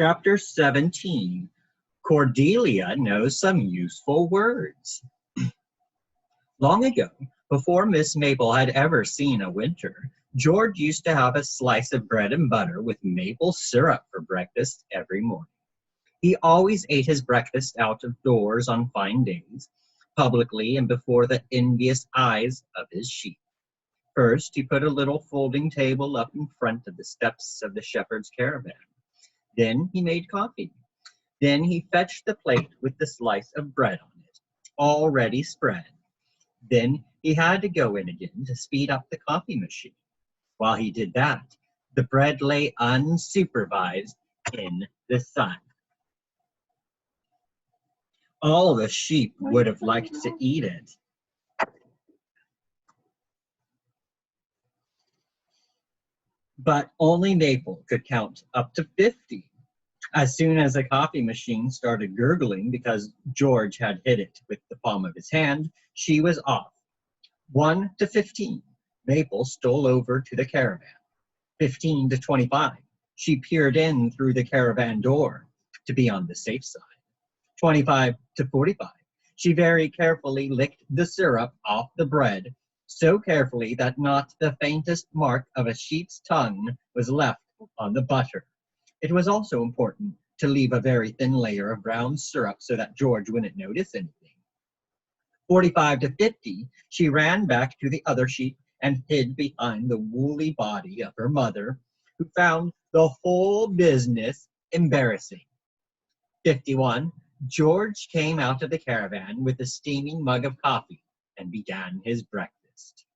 Chapter 17. Cordelia knows some useful words. Long ago, before Miss Maple had ever seen a winter, George used to have a slice of bread and butter with maple syrup for breakfast every morning. He always ate his breakfast out of doors on fine days, publicly and before the envious eyes of his sheep. First, he put a little folding table up in front of the steps of the shepherd's caravan. Then he made coffee. Then he fetched the plate with the slice of bread on it, already spread. Then he had to go in again to speed up the coffee machine. While he did that, the bread lay unsupervised in the sun. All the sheep would have liked to eat it. But only Maple could count up to 50. As soon as the coffee machine started gurgling because George had hit it with the palm of his hand, she was off. 1 to 15. Maple stole over to the caravan. 15 to 25. She peered in through the caravan door to be on the safe side. 25 to 45. She very carefully licked the syrup off the bread, so carefully that not the faintest mark of a sheep's tongue was left on the butter. It was also important to leave a very thin layer of brown syrup so that George wouldn't notice anything. 45 to 50, she ran back to the other sheep and hid behind the woolly body of her mother, who found the whole business embarrassing. 51, George came out of the caravan with a steaming mug of coffee and began his breakfast.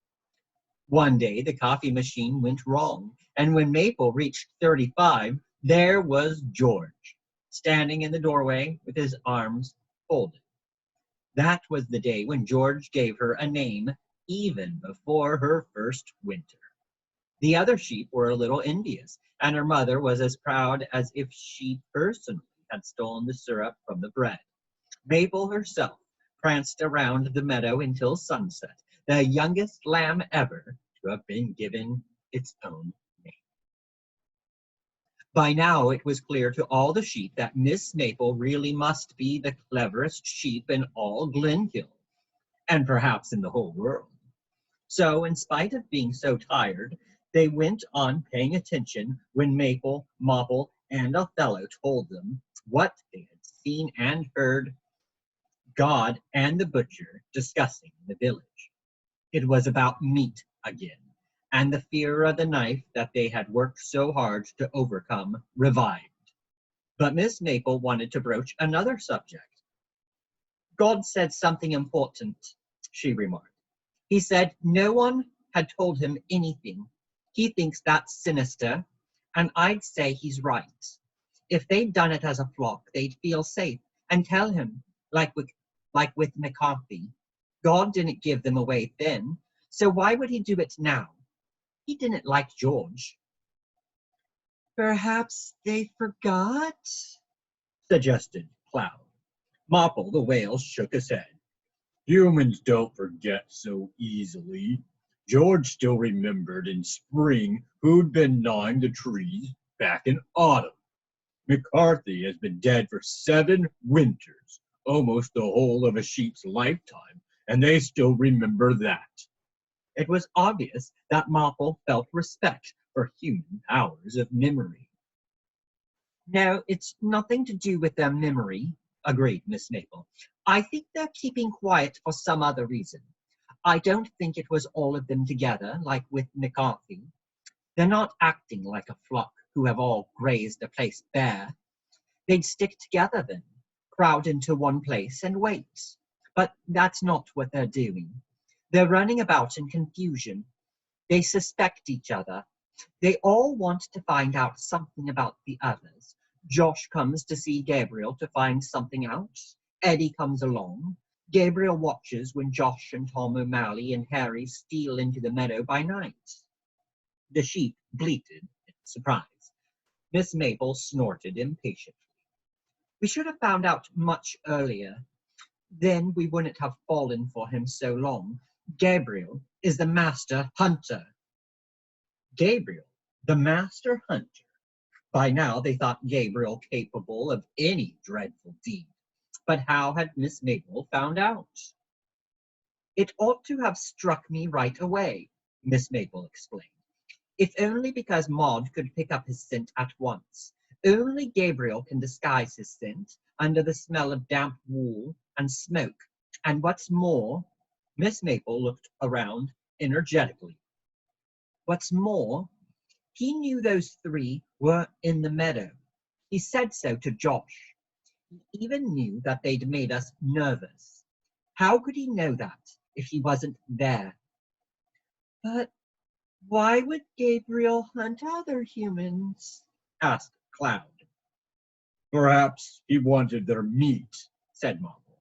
One day, the coffee machine went wrong, and when Maple reached 35, there was George, standing in the doorway with his arms folded. That was the day when George gave her a name, even before her first winter. The other sheep were a little envious, and her mother was as proud as if she personally had stolen the syrup from the bread. Maple herself pranced around the meadow until sunset, the youngest lamb ever to have been given its own name. By now it was clear to all the sheep that Miss Maple really must be the cleverest sheep in all Glenhill, and perhaps in the whole world. So, in spite of being so tired, they went on paying attention when Maple, Mopple, and Othello told them what they had seen and heard God and the butcher discussing in the village. It was about meat again, and the fear of the knife that they had worked so hard to overcome revived. But Miss Maple wanted to broach another subject. God said something important, she remarked. He said no one had told him anything. He thinks that's sinister, and I'd say he's right. If they'd done it as a flock, they'd feel safe and tell him, like with McCarthy. God didn't give them away then, so why would he do it now? He didn't like George. Perhaps they forgot, suggested Cloud. Mopple the whale shook his head. Humans don't forget so easily. George still remembered in spring who'd been gnawing the trees back in autumn. McCarthy has been dead for 7 winters, almost the whole of a sheep's lifetime, and they still remember that. It was obvious that Mopple felt respect for human powers of memory. No, it's nothing to do with their memory, agreed Miss Maple. I think they're keeping quiet for some other reason. I don't think it was all of them together, like with McCarthy. They're not acting like a flock who have all grazed the place bare. They'd stick together then, crowd into one place and wait. But that's not what they're doing. They're running about in confusion. They suspect each other. They all want to find out something about the others. Josh comes to see Gabriel to find something out. Eddie comes along. Gabriel watches when Josh and Tom O'Malley and Harry steal into the meadow by night. The sheep bleated in surprise. Miss Maple snorted impatiently. We should have found out much earlier. Then we wouldn't have fallen for him so long. Gabriel is the master hunter. Gabriel, the master hunter. By now they thought Gabriel capable of any dreadful deed. But how had Miss Mabel found out? It ought to have struck me right away, Miss Mabel explained, if only because Maud could pick up his scent at once. Only Gabriel can disguise his scent under the smell of damp wool and smoke. And what's more, Miss Mabel looked around energetically. What's more, he knew those three were in the meadow. He said so to Josh. He even knew that they'd made us nervous. How could he know that if he wasn't there? But why would Gabriel hunt other humans? Asked Cloud. Perhaps he wanted their meat, said Mopple.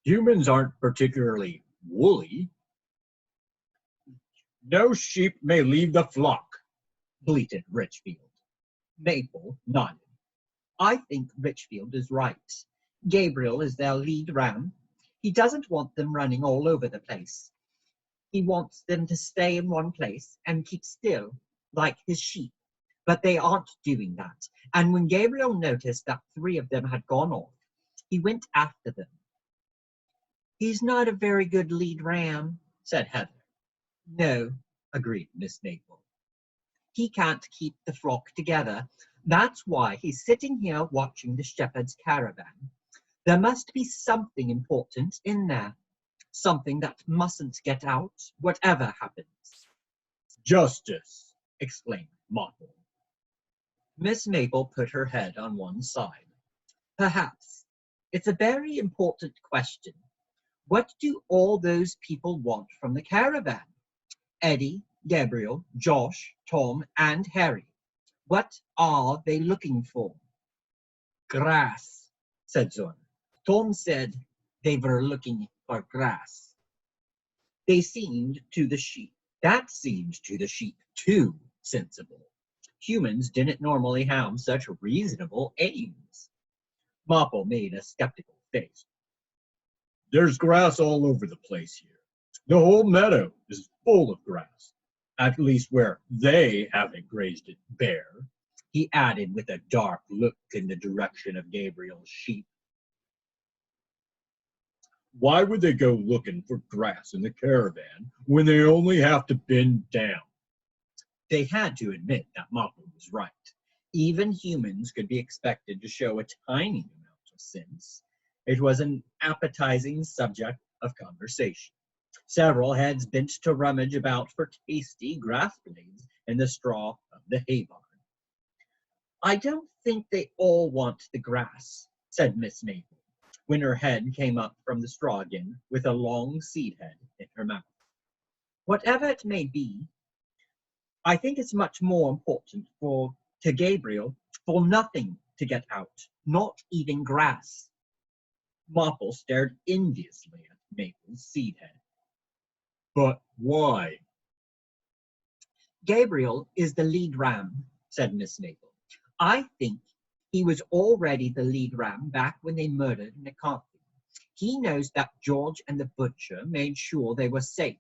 Humans aren't particularly woolly. No sheep may leave the flock, bleated Richfield. Maple nodded. I think Richfield is right. Gabriel is their lead ram. He doesn't want them running all over the place. He wants them to stay in one place and keep still, like his sheep. But they aren't doing that. And when Gabriel noticed that three of them had gone off, he went after them. He's not a very good lead ram, said Heather. No, agreed Miss Maple. He can't keep the flock together. That's why he's sitting here watching the shepherd's caravan. There must be something important in there, something that mustn't get out, whatever happens. Justice, exclaimed Mopple. Miss Mabel put her head on one side. Perhaps. It's a very important question. What do all those people want from the caravan? Eddie, Gabriel, Josh, Tom, and Harry. What are they looking for? Grass, said Swann. Tom said they were looking for grass. They seemed to the sheep. That seemed to the sheep too sensible. Humans didn't normally have such reasonable aims. Mopple made a skeptical face. There's grass all over the place here. The whole meadow is full of grass, at least where they haven't grazed it bare, he added with a dark look in the direction of Gabriel's sheep. Why would they go looking for grass in the caravan when they only have to bend down? They had to admit that Mopple was right. Even humans could be expected to show a tiny amount of sense. It was an appetizing subject of conversation. Several heads bent to rummage about for tasty grass blades in the straw of the hay barn. I don't think they all want the grass, said Miss Maple, when her head came up from the straw again with a long seed head in her mouth. Whatever it may be, I think it's much more important to Gabriel for nothing to get out, not even grass. Mopple stared enviously at Maple's seed head. But why? Gabriel is the lead ram, said Miss Maple. I think he was already the lead ram back when they murdered McCarthy. He knows that George and the butcher made sure they were safe.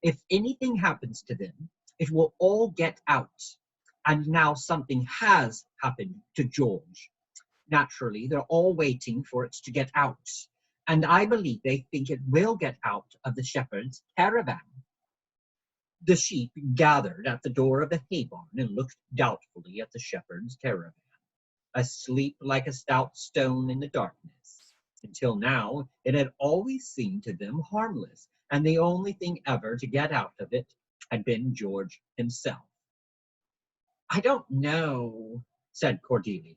If anything happens to them, it will all get out. And now something has happened to George. Naturally, they're all waiting for it to get out. And I believe they think it will get out of the shepherd's caravan. The sheep gathered at the door of the hay barn and looked doubtfully at the shepherd's caravan, asleep like a stout stone in the darkness. Until now, it had always seemed to them harmless, and the only thing ever to get out of it had been George himself. I don't know, said Cordelia.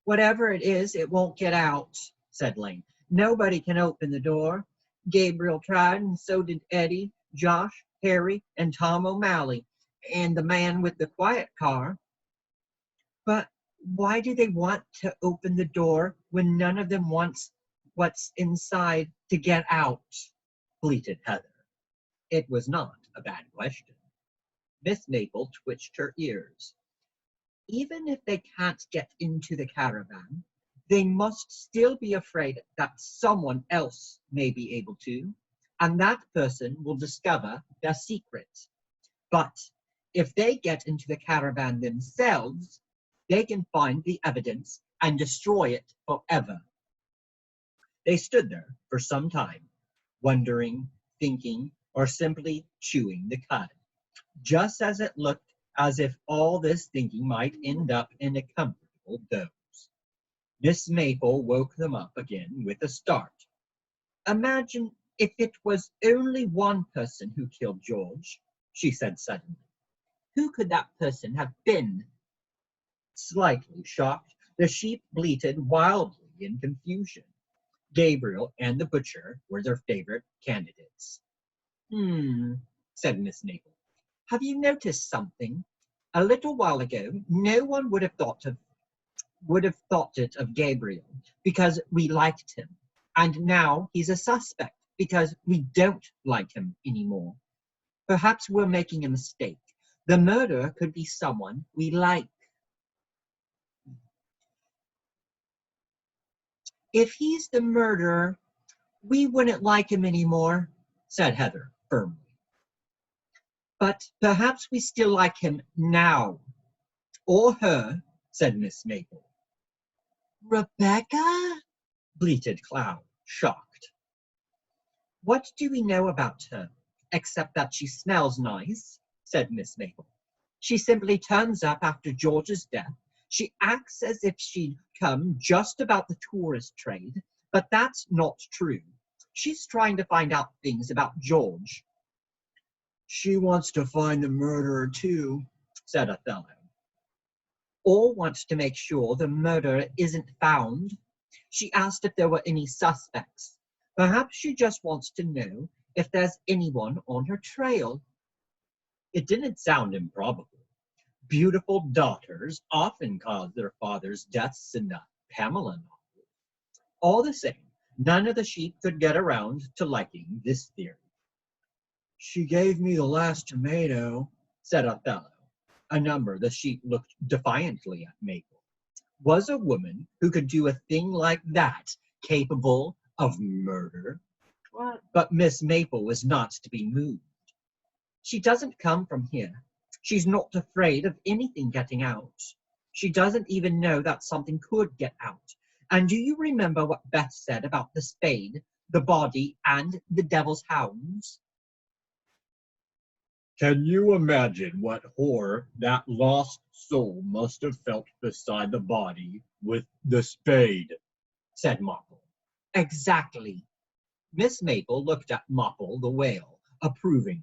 Whatever it is, it won't get out, said Lane. Nobody can open the door. Gabriel tried, and so did Eddie, Josh, Harry, and Tom O'Malley, and the man with the quiet car. But why do they want to open the door when none of them wants what's inside to get out? Bleated Heather. It was not a bad question. Miss Maple twitched her ears. Even if they can't get into the caravan, they must still be afraid that someone else may be able to, and that person will discover their secret. But if they get into the caravan themselves, They can find the evidence and destroy it forever. They stood there for some time, wondering, thinking, or simply chewing the cud, just as it looked as if all this thinking might end up in a comfortable doze. Miss Maple woke them up again with a start. Imagine if it was only one person who killed George, she said suddenly. Who could that person have been? Slightly shocked, the sheep bleated wildly in confusion. Gabriel and the butcher were their favorite candidates. Said Miss Maple. Have you noticed something? A little while ago, no one would have thought it of Gabriel because we liked him, and now he's a suspect because we don't like him anymore. Perhaps we're making a mistake. The murderer could be someone we like. If he's the murderer, we wouldn't like him anymore, said Heather firmly. But perhaps we still like him now. Or her, said Miss Maple. Rebecca? Bleated Cloud, shocked. What do we know about her, except that she smells nice, said Miss Maple. She simply turns up after George's death. She acts as if she'd come just about the tourist trade, but that's not true. She's trying to find out things about George. She wants to find the murderer too, said Othello. Or wants to make sure the murderer isn't found. She asked if there were any suspects. Perhaps she just wants to know if there's anyone on her trail. It didn't sound improbable. Beautiful daughters often cause their father's deaths in the Pamela novel. All the same, none of the sheep could get around to liking this theory. She gave me the last tomato, said Othello. A number of the sheep looked defiantly at Maple. Was a woman who could do a thing like that capable of murder? But Miss Maple was not to be moved. She doesn't come from here. She's not afraid of anything getting out. She doesn't even know that something could get out. And do you remember what Beth said about the spade, the body, and the devil's hounds? Can you imagine what horror that lost soul must have felt beside the body with the spade? Said Mopple. Exactly. Miss Maple looked at Mopple the whale approvingly.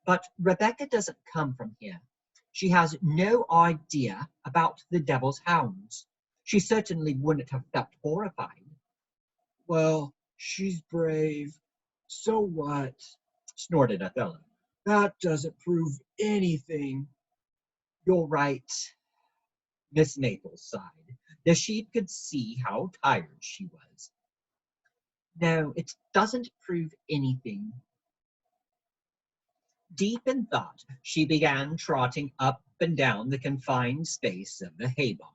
But Rebecca doesn't come from here. She has no idea about the devil's hounds. She certainly wouldn't have felt horrified. Well, she's brave. So what? Snorted Othello. That doesn't prove anything. You're right. Miss Maple sighed. The sheep could see how tired she was. No, it doesn't prove anything. Deep in thought, she began trotting up and down the confined space of the hay barn.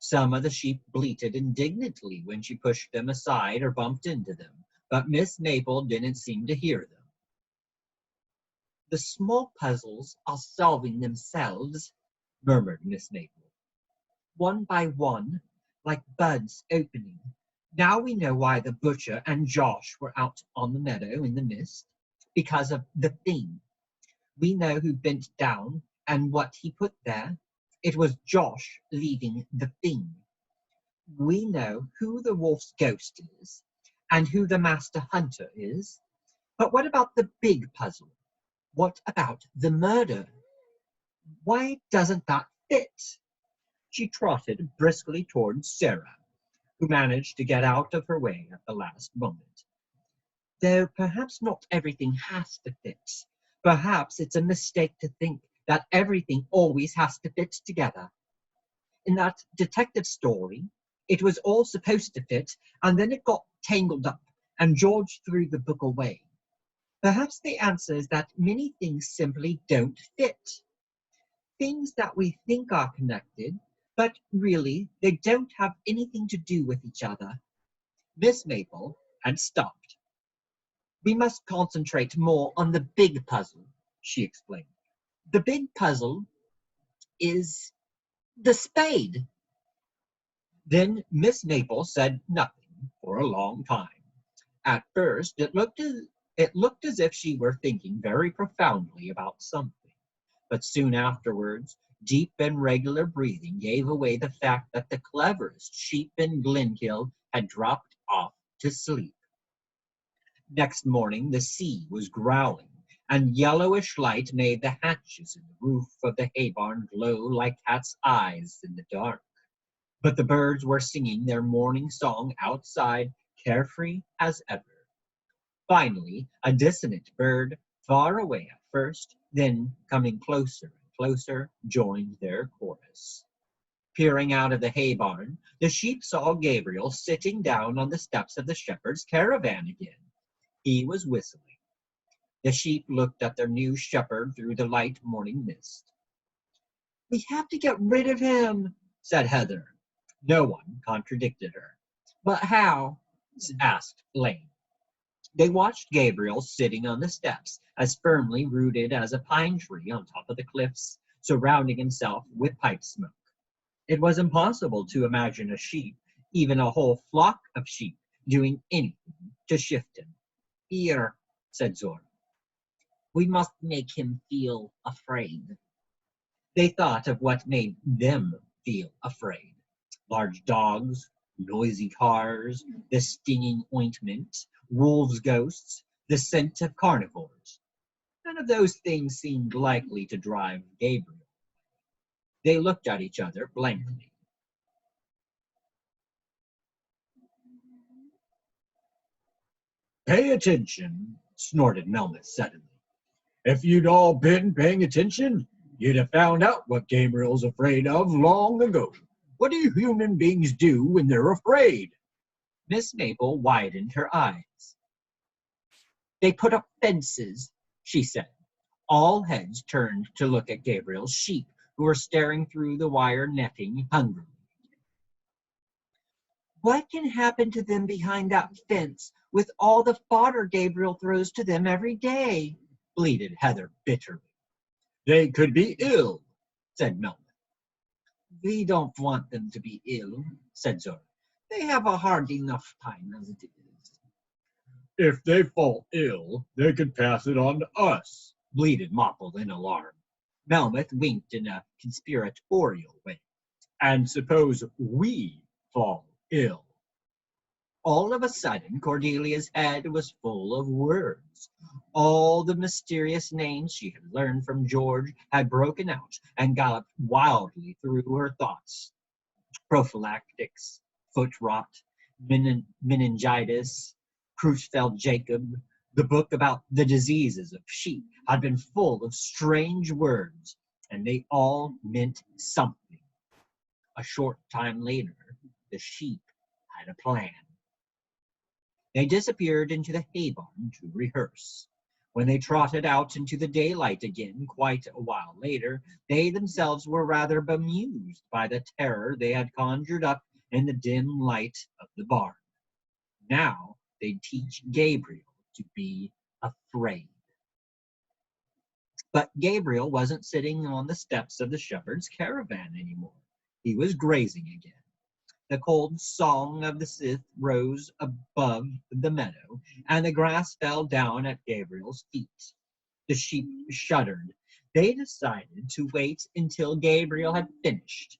Some of the sheep bleated indignantly when she pushed them aside or bumped into them, but Miss Maple didn't seem to hear them. The small puzzles are solving themselves, murmured Miss Maple. One by one, like buds opening. Now we know why the butcher and Josh were out on the meadow in the mist, because of the thing. We know who bent down and what he put there. It was Josh leaving the thing. We know who the wolf's ghost is and who the master hunter is. But what about the big puzzle? What about the murder? Why doesn't that fit? She trotted briskly towards Sarah, who managed to get out of her way at the last moment. Though perhaps not everything has to fit. Perhaps it's a mistake to think that everything always has to fit together. In that detective story, it was all supposed to fit, and then it got tangled up, and George threw the book away. Perhaps the answer is that many things simply don't fit. Things that we think are connected, but really they don't have anything to do with each other. Miss Maple had stopped. We must concentrate more on the big puzzle, she explained. The big puzzle is The spade. Then Miss Maple said nothing for a long time. At first, it looked as if she were thinking very profoundly about something, but soon afterwards, deep and regular breathing gave away the fact that the cleverest sheep in Glenhill had dropped off to sleep. Next morning, the sea was growling, and yellowish light made the hatches in the roof of the hay barn glow like cat's eyes in the dark. But the birds were singing their morning song outside, carefree as ever. Finally, a dissonant bird, far away at first, then coming closer and closer, joined their chorus. Peering out of the hay barn, the sheep saw Gabriel sitting down on the steps of the shepherd's caravan again. He was whistling. The sheep looked at their new shepherd through the light morning mist. "We have to get rid of him," said Heather. No one contradicted her. "But how?" asked Lane. They watched Gabriel sitting on the steps, as firmly rooted as a pine tree on top of the cliffs, surrounding himself with pipe smoke. It was impossible to imagine a sheep, even a whole flock of sheep, doing anything to shift him. "Here," said Zora. "We must make him feel afraid." They thought of what made them feel afraid. Large dogs, noisy cars, the stinging ointment, wolves' ghosts, the scent of carnivores. None of those things seemed likely to drive Gabriel. They looked at each other blankly. Pay attention, snorted Melmoth suddenly. If you'd all been paying attention, you'd have found out what Gabriel's afraid of long ago. What do human beings do when they're afraid? Miss Maple widened her eyes. "They put up fences," she said. All heads turned to look at Gabriel's sheep, who were staring through the wire netting hungrily. "What can happen to them behind that fence with all the fodder Gabriel throws to them every day?" bleated Heather bitterly. "They could be ill," said Melmoth. "We don't want them to be ill," said Zora. "They have a hard enough time as it is." "If they fall ill, they could pass it on to us," bleated Mopple in alarm. Melmoth winked in a conspiratorial way. "And suppose we fall ill?" All of a sudden, Cordelia's head was full of words. All the mysterious names she had learned from George had broken out and galloped wildly through her thoughts. Prophylactics, foot rot, meningitis, Creutzfeldt Jacob. The book about the diseases of sheep had been full of strange words, and they all meant something. A short time later, the sheep had a plan. They disappeared into the hay barn to rehearse. When they trotted out into the daylight again quite a while later, they themselves were rather bemused by the terror they had conjured up in the dim light of the barn. Now they'd teach Gabriel to be afraid. But Gabriel wasn't sitting on the steps of the shepherd's caravan anymore. He was grazing again. The cold song of the Sith rose above the meadow, and the grass fell down at Gabriel's feet. The sheep shuddered. They decided to wait until Gabriel had finished.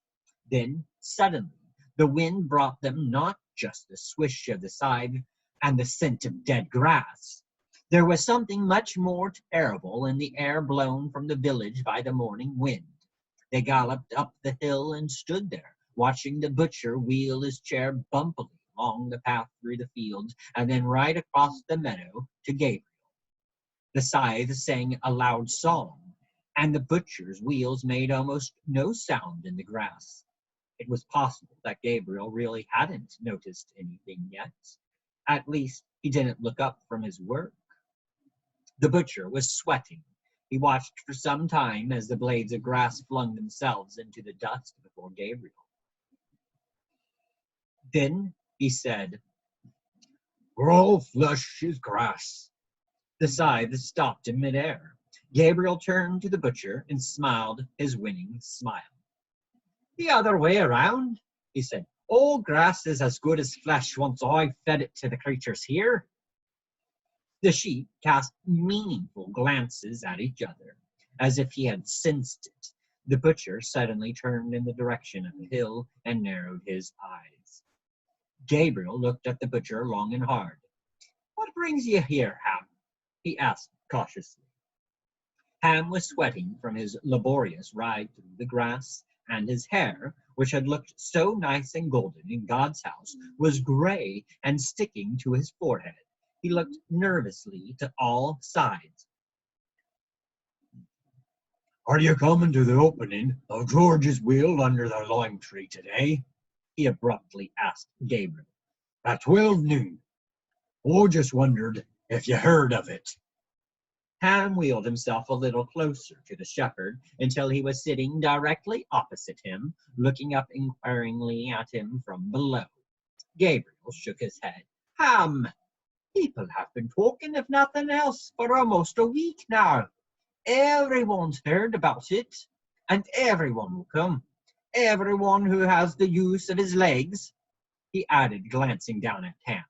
Then, suddenly, the wind brought them not just the swish of the scythe and the scent of dead grass. There was something much more terrible in the air blown from the village by the morning wind. They galloped up the hill and stood there, watching the butcher wheel his chair bumpily along the path through the fields and then right across the meadow to Gabriel. The scythe sang a loud song, and the butcher's wheels made almost no sound in the grass. It was possible that Gabriel really hadn't noticed anything yet. At least, he didn't look up from his work. The butcher was sweating. He watched for some time as the blades of grass flung themselves into the dust before Gabriel. Then he said, "All flesh is grass." The scythe stopped in midair. Gabriel turned to the butcher and smiled his winning smile. The other way around, he said. All grass is as good as flesh once I've fed it to the creatures here. The sheep cast meaningful glances at each other, as if he had sensed it. The butcher suddenly turned in the direction of the hill and narrowed his eyes. Gabriel looked at the butcher long and hard. What brings you here, Ham? He asked cautiously. Ham was sweating from his laborious ride through the grass, and his hair, which had looked so nice and golden in God's house, was gray and sticking to his forehead. He looked nervously to all sides. Are you coming to the opening of George's wheel under the lime tree today? He abruptly asked Gabriel. At 12 noon. I just wondered if you heard of it. Ham wheeled himself a little closer to the shepherd until he was sitting directly opposite him, looking up inquiringly at him from below. Gabriel shook his head. Ham, people have been talking of nothing else for almost a week now. Everyone's heard about it, and everyone will come. Everyone who has the use of his legs, he added, glancing down at Ham.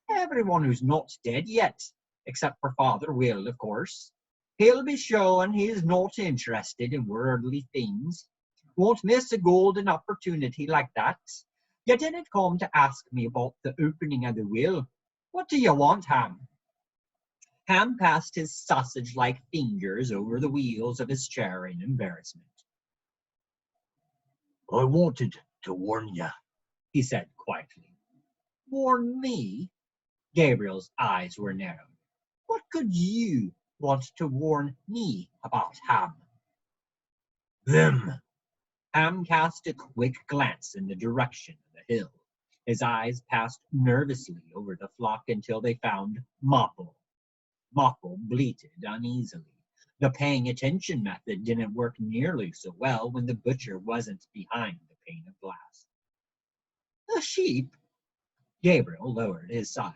Everyone who's not dead yet, except for Father Will, of course. He'll be showing he's not interested in worldly things. Won't miss a golden opportunity like that. You didn't come to ask me about the opening of the will. What do you want, Ham? Ham passed his sausage-like fingers over the wheels of his chair in embarrassment. I wanted to warn you, he said quietly. Warn me? Gabriel's eyes were narrowed. What could you want to warn me about, Ham? Them. Ham cast a quick glance in the direction of the hill. His eyes passed nervously over the flock until they found Mopple. Mopple bleated uneasily. The paying attention method didn't work nearly so well when the butcher wasn't behind the pane of glass. The sheep? Gabriel lowered his side.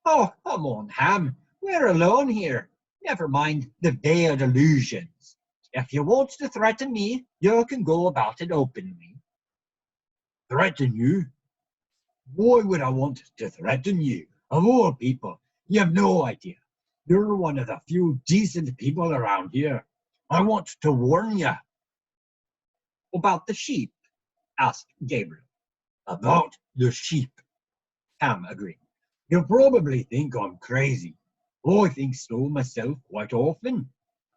Oh, come on, Ham. We're alone here. Never mind the veiled illusions. If you want to threaten me, you can go about it openly. Threaten you? Why would I want to threaten you? Of all people, you have no idea. You're one of the few decent people around here. I want to warn you. About the sheep? Asked Gabriel. About the sheep, Ham agreed. You probably think I'm crazy. I think so myself quite often.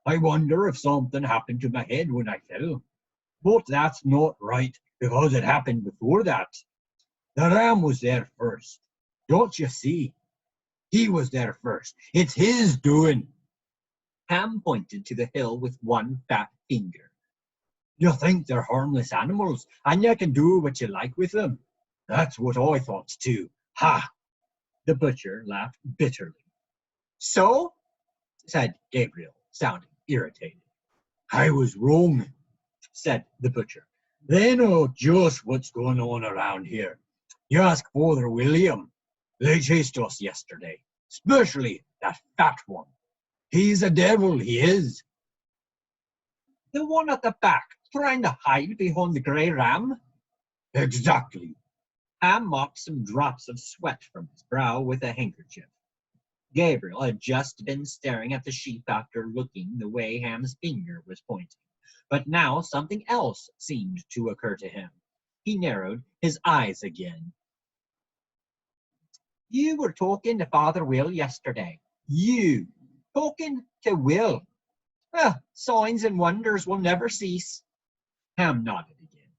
I wonder if something happened to my head when I fell. But that's not right, because it happened before that. The ram was there first. Don't you see? He was there first. It's his doing. Ham pointed to the hill with one fat finger. You think they're harmless animals, and you can do what you like with them. That's what I thought too. Ha! The butcher laughed bitterly. So? Said Gabriel, sounding irritated. I was wrong, said the butcher. They know just what's going on around here. You ask Father William. They chased us yesterday, especially that fat one. He's a devil, he is. The one at the back, trying to hide behind the grey ram? Exactly. Ham mopped some drops of sweat from his brow with a handkerchief. Gabriel had just been staring at the sheep after looking the way Ham's finger was pointing. But now something else seemed to occur to him. He narrowed his eyes again. You were talking to Father Will yesterday. You. Talking to Will. Signs and wonders will never cease. Ham nodded again.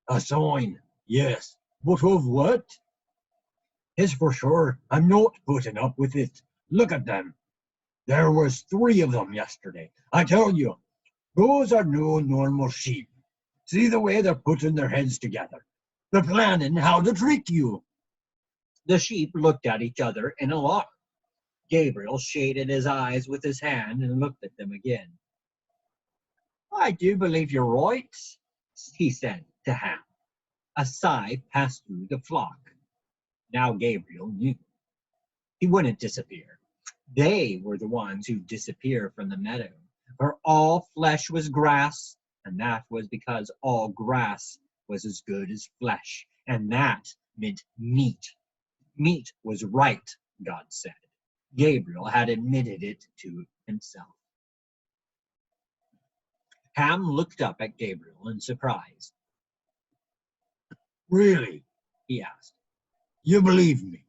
A sign, yes. But of what? Yes, for sure. I'm not putting up with it. Look at them. There was 3 of them yesterday. I tell you, those are no normal sheep. See the way they're putting their heads together. They're planning how to trick you. The sheep looked at each other in alarm. Gabriel shaded his eyes with his hand and looked at them again. I do believe you're right, he said to Ham. A sigh passed through the flock. Now Gabriel knew. He wouldn't disappear. They were the ones who disappear from the meadow, for all flesh was grass, and that was because all grass was as good as flesh, and that meant meat. Meat was right, God said. Gabriel had admitted it to himself. Ham looked up at Gabriel in surprise. Really? He asked. You believe me?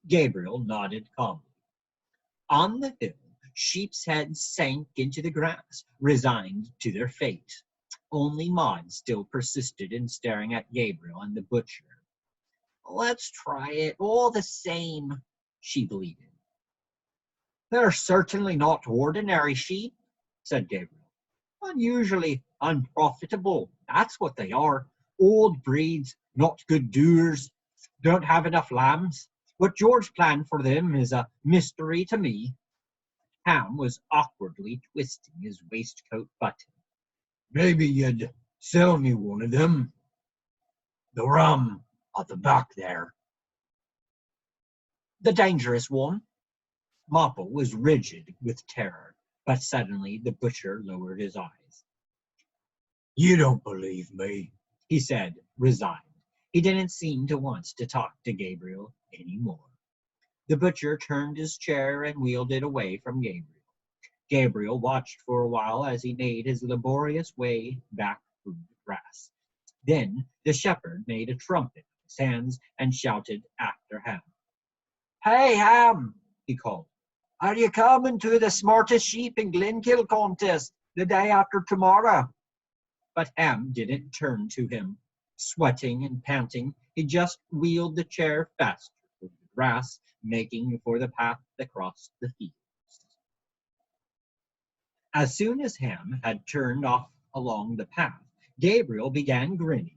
Gabriel nodded calmly. On the hill, sheep's heads sank into the grass, resigned to their fate. Only Maud still persisted in staring at Gabriel and the butcher. Let's try it all the same, she bleated. They're certainly not ordinary sheep, said Gabriel. Unusually unprofitable, that's what they are. Old breeds, not good doers, don't have enough lambs. What George planned for them is a mystery to me. Ham was awkwardly twisting his waistcoat button. Maybe you'd sell me one of them. The rum at the back there. The dangerous one? Mopple was rigid with terror, but suddenly the butcher lowered his eyes. You don't believe me, he said, resigned. He didn't seem to want to talk to Gabriel anymore. The butcher turned his chair and wheeled it away from Gabriel. Gabriel watched for a while as he made his laborious way back through the grass. Then the shepherd made a trumpet of his hands and shouted after Ham. Hey, Ham, he called. Are you coming to the smartest sheep in Glenkill contest the day after tomorrow? But Ham didn't turn to him. Sweating and panting, he just wheeled the chair faster through the grass, making for the path that crossed the fields. As soon as Ham had turned off along the path, Gabriel began grinning.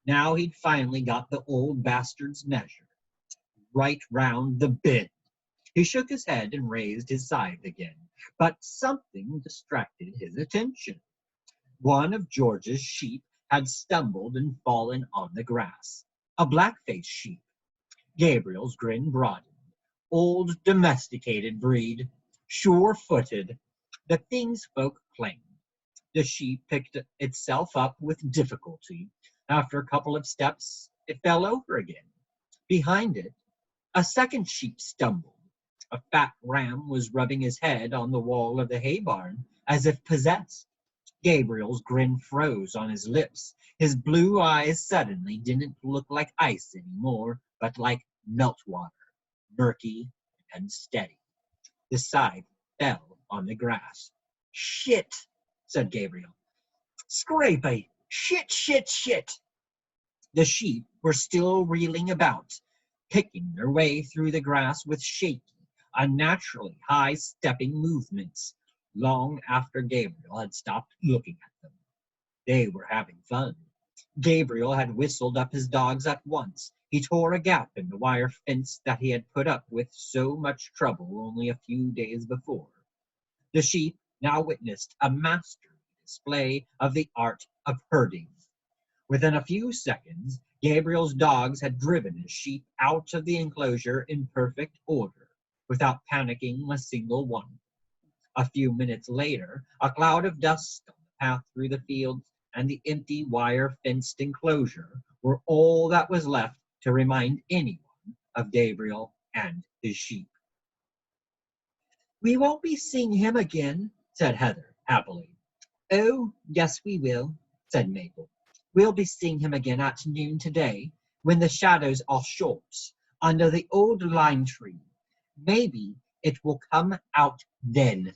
Now he'd finally got the old bastard's measure. Right round the bend. He shook his head and raised his scythe again, but something distracted his attention. One of George's sheep had stumbled and fallen on the grass. A black-faced sheep. Gabriel's grin broadened. Old domesticated breed, sure-footed. The thing spoke plain. The sheep picked itself up with difficulty. After a couple of steps, it fell over again. Behind it, a second sheep stumbled. A fat ram was rubbing his head on the wall of the hay barn, as if possessed. Gabriel's grin froze on his lips. His blue eyes suddenly didn't look like ice anymore, but like meltwater, murky and steady. The scythe fell on the grass. Shit, said Gabriel. Scrapey! Shit, shit, shit! The sheep were still reeling about, picking their way through the grass with shaky, unnaturally high-stepping movements, long after Gabriel had stopped looking at them. They were having fun. Gabriel had whistled up his dogs at once. He tore a gap in the wire fence that he had put up with so much trouble only a few days before. The sheep now witnessed a masterly display of the art of herding. Within a few seconds, Gabriel's dogs had driven his sheep out of the enclosure in perfect order, without panicking a single one. A few minutes later, a cloud of dust on the path through the fields and the empty wire-fenced enclosure were all that was left to remind anyone of Gabriel and his sheep. We won't be seeing him again, said Heather happily. Oh, yes we will, said Mabel. We'll be seeing him again at noon today, when the shadows are short, under the old lime tree. Maybe it will come out then.